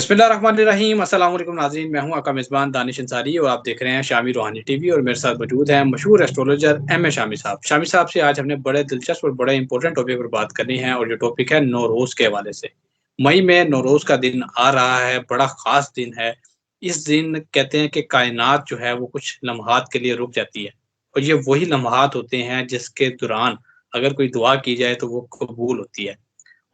बिस्मिल्लाहिर्रहमानिर्रहीम। अस्सलाम वालेकुम नाज़रीन, मैं हूं आपका मेज़बान दानिश अंसारी और आप देख रहे हैं शामी रूहानी टीवी। और मेरे साथ मौजूद हैं मशहूर एस्ट्रोलॉजर एम ए शामी साहब। शामी साहब से आज हमने बड़े दिलचस्प और बड़े इंपॉर्टेंट टॉपिक पर बात करनी है और जो टॉपिक है नौरोज़ के हवाले से। मई में नौरोज़ का दिन आ रहा है, बड़ा ख़ास दिन है। इस दिन कहते हैं कि कायनात जो है वो कुछ लम्हात के लिए रुक जाती है और ये वही लम्हात होते हैं जिसके दौरान अगर कोई दुआ की जाए तो वो कबूल होती है।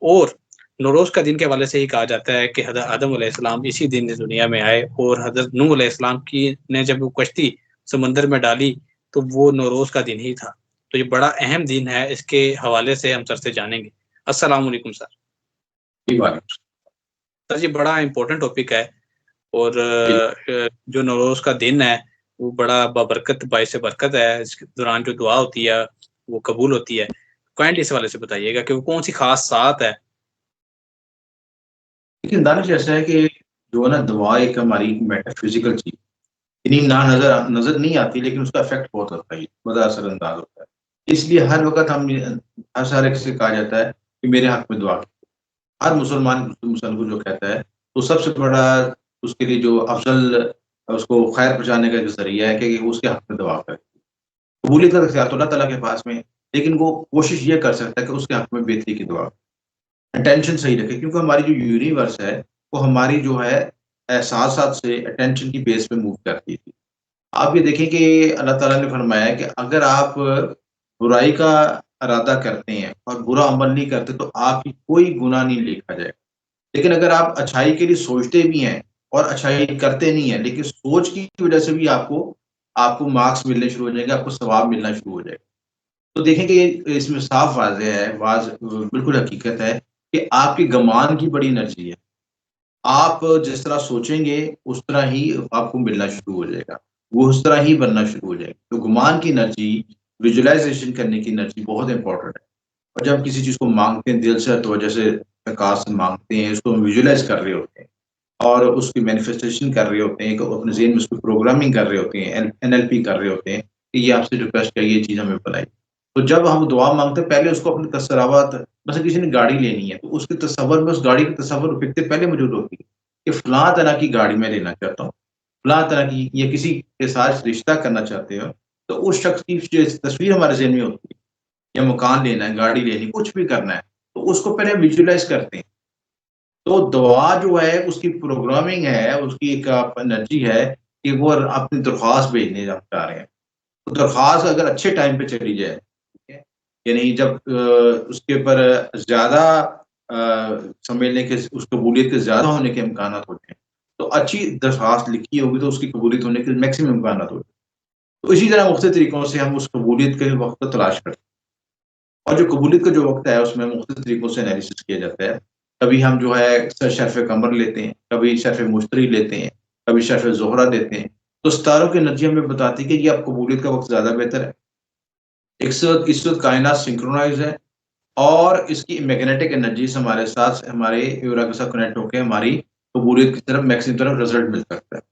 और नौरोज़ का दिन के हवाले से ही कहा जाता है कि हज़रत आदम अलैहिस्सलाम इसी दिन इस दुनिया में आए और हज़रत नूह अलैहिस्सलाम की ने जब वो कश्ती समंदर में डाली तो वो नौरोज़ का दिन ही था। तो ये बड़ा अहम दिन है, इसके हवाले से हम सर से जानेंगे। अस्सलाम वालेकुम सर। जी वालेकुम। सर जी बड़ा इम्पोर्टेंट टॉपिक है और जी जो नौरोज़ का दिन है वो बड़ा बाबरकत बाइस बरकत है। इसके दौरान जो दुआ होती है वो कबूल होती है। काइंडली इस हवाले से बताइएगा कि वो कौन-सी ख़ास सात है? लेकिन दानिश ऐसा है कि जो है ना दवा एक हमारी मेटाफिजिकल चीज इतनी ना नजर नजर नहीं आती, लेकिन उसका इफेक्ट बहुत होता है, बड़ा असरअंदाज होता है। इसलिए हर वक्त हम हर सारे से कहा जाता है कि मेरे हक में दुआ की। हर मुसलमान को जो कहता है तो सबसे बड़ा उसके लिए जो अफजल उसको खैर पहुंचाने का जो जरिया है कि उसके हक में दुआ करे। कबूलियत का इख्तियार तो अल्लाह ताला के पास में है, लेकिन वो कोशिश ये कर सकता है कि उसके हक में बेहतरी की दुआ, अटेंशन सही रखे, क्योंकि हमारी जो यूनिवर्स है वो हमारी जो है एहसासात से अटेंशन की बेस पे मूव करती थी। आप ये देखें कि अल्लाह ताला ने फरमाया है कि अगर आप बुराई का इरादा करते हैं और बुरा अमल नहीं करते तो आपकी कोई गुनाह नहीं लिखा जाएगा। लेकिन अगर आप अच्छाई के लिए सोचते भी हैं और अच्छाई करते नहीं है, लेकिन सोच की वजह से भी आपको आपको मार्क्स मिलने शुरू हो जाएंगे, आपको सवाब मिलना शुरू हो जाएगा। तो देखें कि इसमें साफ वाज़ेह है, बिल्कुल हकीकत है कि आपकी गमान की बड़ी एनर्जी है। आप जिस तरह सोचेंगे उस तरह ही आपको मिलना शुरू हो जाएगा, वो उस तरह ही बनना शुरू हो जाएगा। तो गुमान की एनर्जी, विजुअलाइज़ेशन करने की एनर्जी बहुत इम्पोर्टेंट है। और जब किसी चीज़ को माँगते हैं दिल से, तो जैसे प्रकाश से माँगते हैं, उसको हम विजुअलाइज़ कर रहे होते हैं और उसकी मैनिफेस्टेशन कर रहे होते हैं, अपने ज़हन में उसकी प्रोग्रामिंग कर रहे होते हैं, एनएलपी कर रहे होते हैं कि ये आपसे रिक्वेस्ट है, ये चीज़ हमें बनाई। तो जब हम दुआ माँगते हैं, पहले उसको अपने तसव्वुरात, जैसे किसी ने गाड़ी लेनी है, तो उसके तसव्वुर में उस गाड़ी की तसव्वुर फिक्र पहले मौजूद होती है कि फलाँ तरह की गाड़ी मैं लेना चाहता हूँ, फलाँ तरह की, या किसी के साथ रिश्ता करना चाहते हो, तो उस शख्स की जो तस्वीर हमारे ज़हन में होती है, या मकान लेना है, गाड़ी लेनी है, कुछ भी करना है, तो उसको पहले विजुअलाइज़ करते हैं। तो दुआ जो है उसकी प्रोग्रामिंग है, उसकी एक एनर्जी है कि वो अपनी दरख्वास्त भेजने हम चाह रहे हैं। तो दरख्वास्त अगर अच्छे टाइम पे चली जाए, ठीक है? यानी जब उसके ऊपर ज़्यादा समझ लें कि उस कबूलियत के ज़्यादा होने के इम्कानात होते हैं, तो अच्छी दरख्वास्त लिखी होगी तो उसकी कबूलियत होने के मैक्सिमम इम्कानात होते हैं। तो इसी तरह मुख्तलिफ तरीकों से हम उस कबूलियत के वक़्त को तलाश करते हैं। और जो कबूलियत का जो वक़्त है उसमें मुख्तलिफ तरीकों से एनालिसिस किया जाता है। कभी हम जो है शर्फ़ कमर लेते हैं, कभी शर्फ़ मुश्तरी लेते हैं, कभी शर्फ़ ज़ोहरा देते हैं। तो सितारों की एनर्जी हमें बताती है कि ये अब कबूलियत का वक़्त ज़्यादा बेहतर है। इस वक़्त कायनात सिंक्रोनाइज़ है और इसकी मैग्नेटिक एनर्जीज़ हमारे साथ, हमारे एरा के साथ कनेक्ट होके हमारी कबूलियत की तरफ, मैक्सिमम तरफ रिज़ल्ट मिल सकता है।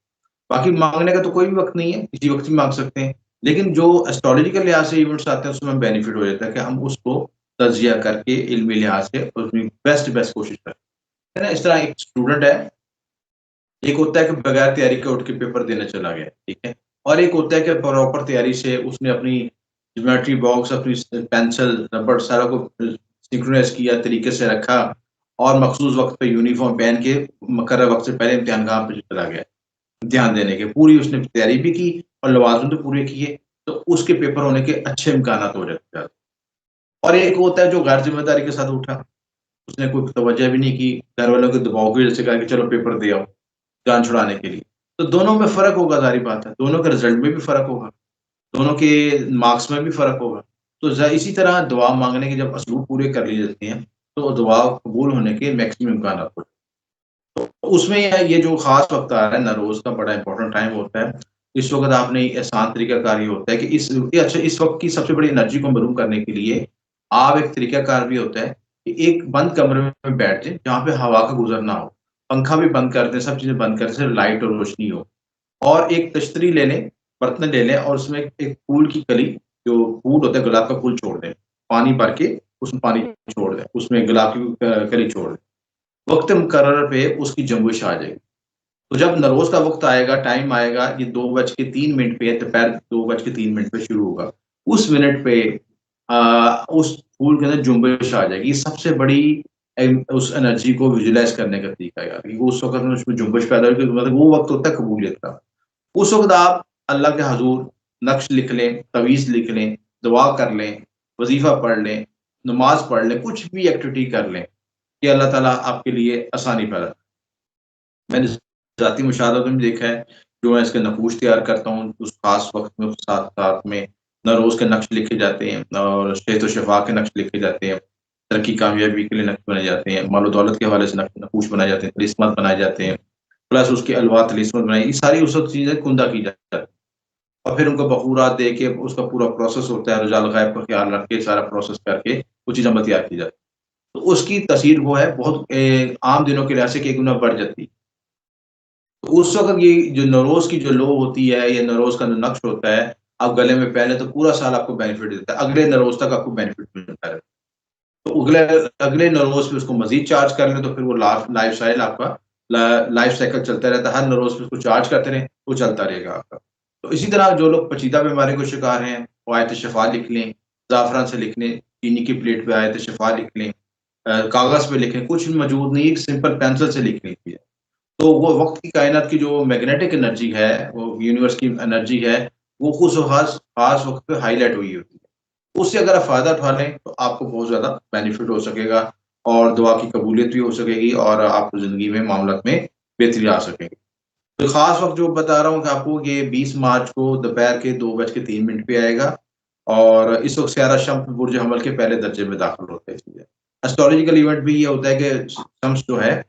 बाकी माँगने का तो कोई भी वक़्त नहीं है, किसी वक़्त भी माँग सकते हैं। लेकिन जो एस्ट्रोलॉजिकल लिहाज़ से इवेंट्स आते हैं, उसमें हमें बेनिफिट हो जाता है कि हम उसको तज्ज़िया करके इल्मी लिहाज़ से उसमें बेस्ट कोशिश करें। है ना? इस तरह एक स्टूडेंट है, एक होता है कि बगैर तैयारी के उठ के पेपर देने चला गया, ठीक है? और एक होता है कि प्रॉपर तैयारी से उसने अपनी ज्योमेट्री बॉक्स, अपनी पेंसिल, रबड़ सारा को सिंक्रोनाइज़ किया, तरीके से रखा और मखसूस वक़्त पे यूनिफ़ॉर्म पहन के मुकर्रर वक़्त से पहले इम्तिहानगाह पे चला गया। ध्यान देने के, पूरी उसने तैयारी भी की और लवाज़िम भी पूरे किए, तो उसके पेपर होने के अच्छे इम्कानात हो जाते हैं। और एक होता है जो गैर ज़िम्मेदारी के साथ उठा, उसने कोई तवज्जो भी नहीं की, घर वालों के दबाव की वजह से कहा कि चलो पेपर दे आओ, जान छुड़ाने के लिए। तो दोनों में फ़र्क होगा, ज़ाहिर बात है, दोनों के रिज़ल्ट में भी फ़र्क होगा, दोनों के मार्क्स में भी फ़र्क होगा। तो इसी तरह दुआ माँगने के जब असलूब पूरे कर लिए जाते हैं, तो दुआ कबूल होने के मैक्सिमम इम्कानात होते हैं। तो उसमें ये जो ख़ास वक़्त आ रहा है, नरोज़ का बड़ा इम्पोर्टेंट टाइम होता है। इस वक़्त आपने आसान तरीक़ाकार ये होता है कि इस वक़्त की सबसे बड़ी एनर्जी को मरूम करने के लिए आप एक तरीक़ाकार भी होता है कि एक बंद कमरे में बैठ जाएँ, जहाँ पे हवा का गुज़र ना हो। पंखा भी बंद कर दें, सब चीज़ें बंद कर दें, सिर्फ़ लाइट और रोशनी हो। और एक तश्तरी ले लें, बर्तन ले लें और उसमें एक फूल की कली, जो फूल होता है गुलाब का फूल छोड़ दें। पानी भर के उसमें पानी छोड़ दें, उसमें गुलाब की कली छोड़ दें। وقت مقرر پہ اس کی جنبش آ جائے گی. تو جب نروز کا وقت آئے گا، ٹائم آئے گا، یہ 2:03 پہ، دوپہر 2:03 پہ شروع ہوگا، اس منٹ پہ اس پھول کے اندر جنبش آ جائے گی. یہ سب سے بڑی اس انرجی کو ویژولائز کرنے کا طریقہ ہے، کیونکہ اس وقت اس میں جنبش پیدا ہوگی. مطلب وہ وقت ہوتا ہے قبولیت کا. اس وقت آپ اللہ کے حضور نقش لکھ لیں، تویز لکھ لیں، دعا کر لیں، وظیفہ پڑھ لیں، نماز پڑھ لیں، کچھ بھی ایکٹیویٹی کر لیں کہ اللہ تعالیٰ آپ کے لیے آسانی پیدا. میں نے ذاتی مشاہدہ میں دیکھا ہے، جو میں اس کے نقوش تیار کرتا ہوں اس خاص وقت میں، ساتھ ساتھ میں نروز کے نقش لکھے جاتے ہیں، اور صحت و شفا کے نقش لکھے جاتے ہیں، ترقی کامیابی کے لیے نقش بنائے جاتے ہیں، مال و دولت کے حوالے سے نقوش بنائے جاتے ہیں، تلسمات بنائے جاتے ہیں، پلس اس کے الوا تلسمات بنائی، یہ ساری اس وقت چیزیں کندہ کی جاتی ہیں. اور پھر ان کو بخورات دے کے اس کا پورا پروسیس ہوتا ہے، رجال غائب کا خیال رکھ کے سارا پروسیس کر کے وہ چیز عمل تیار کی جاتی ہے. تو اس کی تاثیر وہ ہے بہت عام دنوں کے لحاظ سے 1 گنا بڑھ جاتی ہے. تو اس وقت یہ جو نوروز کی جو لو ہوتی ہے یا نوروز کا جو نقش ہوتا ہے، آپ گلے میں پہنے تو پورا سال آپ کو بینیفٹ دیتا ہے، اگلے نوروز تک آپ کو بینیفٹ ملتا ہے. تو اگلے نوروز پہ اس کو مزید چارج کر لیں تو پھر وہ لائف سائیکل آپ کا لائف سائیکل چلتا رہتا ہے. ہر نوروز پہ اس کو چارج کرتے رہیں، وہ چلتا رہے گا آپ کا. تو اسی طرح جو لوگ پیچیدہ بیماری کو شکار ہیں، وہ آیت شفا لکھ لیں، زعفران سے لکھ لیں، چینی کی پلیٹ پہ آیت شفا لکھ لیں، کاغذ پہ لکھیں، کچھ بھی موجود نہیں، ایک سمپل پینسل سے لکھ لیں. تو وہ وقت کی کائنات کی جو میگنیٹک انرجی ہے، وہ یونیورس کی انرجی ہے، وہ خاص وقت پہ ہائی لائٹ ہوئی ہوتی ہے. اس سے اگر آپ فائدہ اٹھا لیں تو آپ کو بہت زیادہ بینیفٹ ہو سکے گا، اور دعا کی قبولیت بھی ہو سکے گی، اور آپ کو زندگی میں معاملات میں بہتری آ سکے گی. تو خاص وقت جو بتا رہا ہوں کہ آپ کو یہ 20 مارچ کو دوپہر کے 2:03 پہ آئے گا، اور اس وقت سیارہ شمس برج حمل کے پہلے درجے میں داخل ہوتا ہے. اسٹرولاجیکل ایونٹ بھی یہ ہوتا ہے کہ شمس جو ہے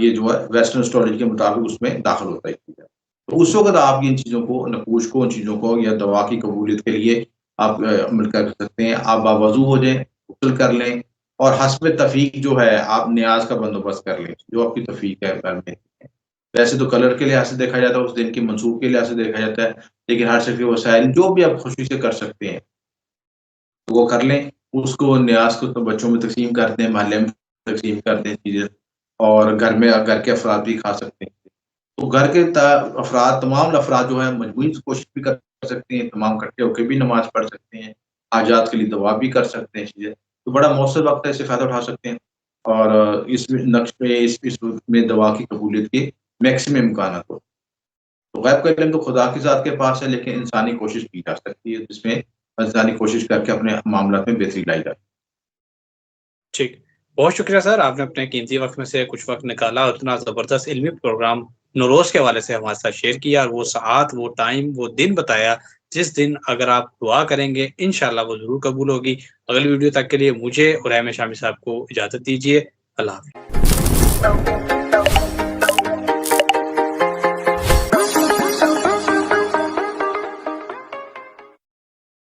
یہ جو ہے ویسٹرن اسٹرولاجی کے مطابق اس میں داخل ہوتا ہے. تو اس وقت آپ ان چیزوں کو، نقوش کو، ان چیزوں کو یا دعا کی قبولیت کے لیے آپ عمل کر سکتے ہیں. آپ باوضو ہو جائیں، غسل کر لیں، اور حسب تفیق جو ہے آپ نیاز کا بندوبست کر لیں، جو آپ کی تفیق ہے گھر میں. ویسے تو کلر کے لحاظ سے دیکھا جاتا ہے، اس دن کی منسوخ کے لحاظ سے دیکھا جاتا ہے، لیکن ہر شفیع وسائل جو بھی آپ خوشی سے کر سکتے ہیں وہ کر لیں. اس کو نیاز کو تو بچوں میں تقسیم کر دیں، محلے میں تقسیم کر دیں چیزیں، اور گھر کے افراد بھی کھا سکتے ہیں. تو گھر کے افراد، تمام افراد جو ہیں مجموعی کوشش بھی کر سکتے ہیں، تمام اکٹھے ہو کے بھی نماز پڑھ سکتے ہیں، حاجات کے لیے دعا بھی کر سکتے ہیں چیزیں. تو بڑا مؤثر وقت ہے، اس سے فائدہ اٹھا سکتے ہیں، اور اس نقش پہ اس میں دعا کی قبولیت کے میکسیمم امکانات ہو. تو غیب کا علم تو خدا کی ذات کے پاس ہے، لیکن انسانی کوشش کی جا سکتی ہے، جس میں انسانی کوشش کر کے اپنے معاملات میں بہتری لائی جاتی ہے. ٹھیک، بہت شکریہ سر، آپ نے اپنے قیمتی وقت میں سے کچھ وقت نکالا، اتنا زبردست علمی پروگرام نوروز کے حوالے سے ہمارے ساتھ شیئر کیا، اور وہ ساعت، وہ ٹائم، وہ دن بتایا جس دن اگر آپ دعا کریں گے انشاءاللہ وہ ضرور قبول ہوگی. اگلی ویڈیو تک کے لیے مجھے اور احمد شامی صاحب کو اجازت دیجیے. اللہ حافظ.